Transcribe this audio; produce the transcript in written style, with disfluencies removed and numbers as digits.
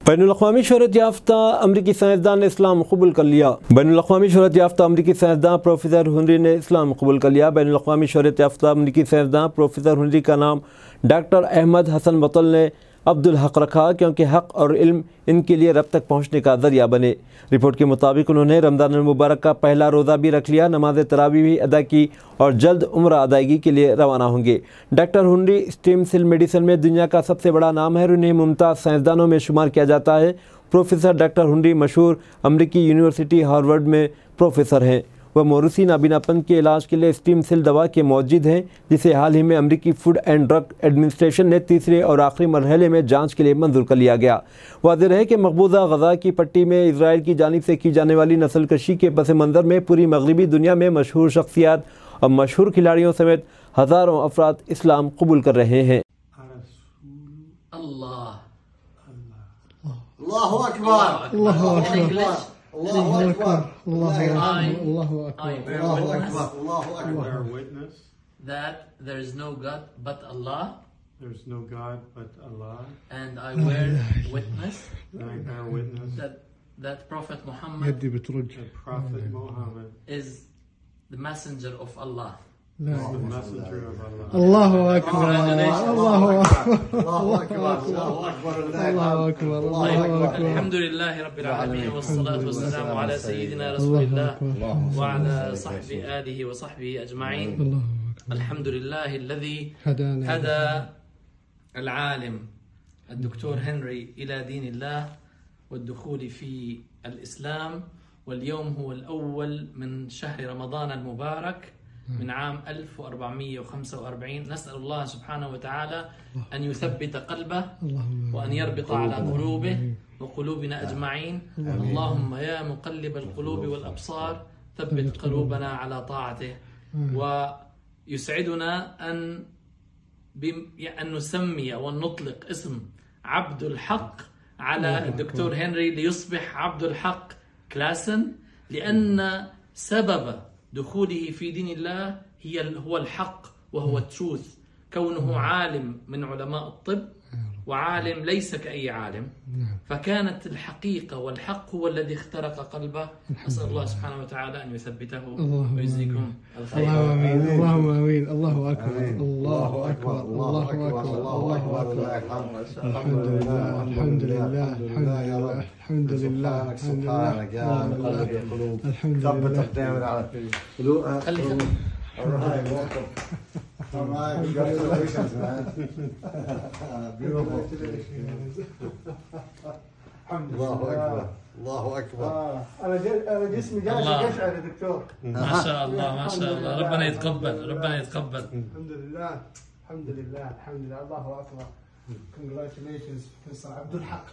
बैनुल-अक़वामी शोहरत याफ्ता अमरीकी साइंसदान ने इस्लाम कबूल कर लिया। बैनुल-अक़वामी शोहरत याफ्ता अमरीकी साइंसदान प्रोफेसर हुनरी ने इस्लाम कबूल कर लिया। बैनुल-अक़वामी शोहरत याफ्ता अमरीकी साइंसदान प्रोफेसर हुनरी का नाम डॉक्टर अहमद हसन बतल ने अब्दुल हक रखा, क्योंकि हक और इल्म इनके लिए रब तक पहुँचने का ज़रिया बने। रिपोर्ट के मुताबिक उन्होंने रमज़ान मुबारक का पहला रोज़ा भी रख लिया, नमाज तरावी भी अदा की और जल्द उम्रा अदायगी के लिए रवाना होंगे। डॉक्टर हुनरी स्टेम सेल मेडिसिन में दुनिया का सबसे बड़ा नाम है और उन्हें मुमताज़ साइंसदानों में शुमार किया जाता है। प्रोफेसर डॉक्टर हुनरी मशहूर अमरीकी यूनिवर्सिटी हार्वर्ड में प्रोफेसर हैं। वह मोरूसी नाबीनापन के इलाज के लिए स्टीम सेल दवा के मौजूद हैं, जिसे हाल ही में अमरीकी फूड एंड ड्रग एडमिनिस्ट्रेशन ने तीसरे और आखिरी मरहले में जांच के लिए मंजूर कर लिया गया। वाज़ेह है कि मकबूजा गज़ा की पट्टी में इसराइल की जानिब से की जाने वाली नस्ल कशी के पस मंज़र में पूरी मगरबी दुनिया में मशहूर शख्सियात और मशहूर खिलाड़ियों समेत हज़ारों अफराद इस्लाम कबूल कर रहे हैं। Allahu Akbar. Allahu Akbar. I bear witness that there is no God but Allah. There's no God but Allah. And I bear witness that Prophet Muhammad is the messenger of Allah. The messenger of Allah. Allahu Akbar. Allahu Akbar. Allahu Akbar. Allahu Akbar. Allahu Akbar. Alhamdulillahi Rabbil Alameen wassalatu wassalamu ala sayyidina Rasulillah wa ala sahbihi alihi wa sahbihi ajma'in. Alhamdulillahi alladhi hada العالم الدكتور هنري إلى دين الله والدخول في الإسلام، واليوم هو الأول من شهر رمضان المبارك من عام 1445. نسأل الله سبحانه وتعالى أن يثبت قلبه وأن يربط على قلوبه وقلوبنا أجمعين. اللهم يا مقلب القلوب والأبصار ثبت قلوبنا على طاعته. ويسعدنا أن نسمي أو نطلق اسم عبد الحق على الدكتور هنري ليصبح عبد الحق كلاسن، لأن سبب دخوله في دين الله هو الحق وهو التروث، كونه عالم من علماء الطب وعالم ليس كأي عالم، فكانت الحقيقة والحق هو الذي اخترق قلبه. أسأل الله سبحانه وتعالى أن يثبته ويجزيكم الخير. اللهم آمين. اللهم آمين. الله أكبر. الله أكبر. الله أكبر. الله أكبر. الحمد لله. الحمد لله. الحمد لله. الحمد لله. سبحانك يا مقلب القلوب ثبت أقدامنا على قلوبنا. All right, congratulations, man. Beautiful. Allahu Akbar. Allahu Akbar. أنا جسمي جالس يشعر يا دكتور. ما شاء الله ما شاء الله، ربنا يتقبل ربنا يتقبل. الحمد لله الحمد لله الحمد لله. الله أكبر. Congratulations, Mr. عبد الحق.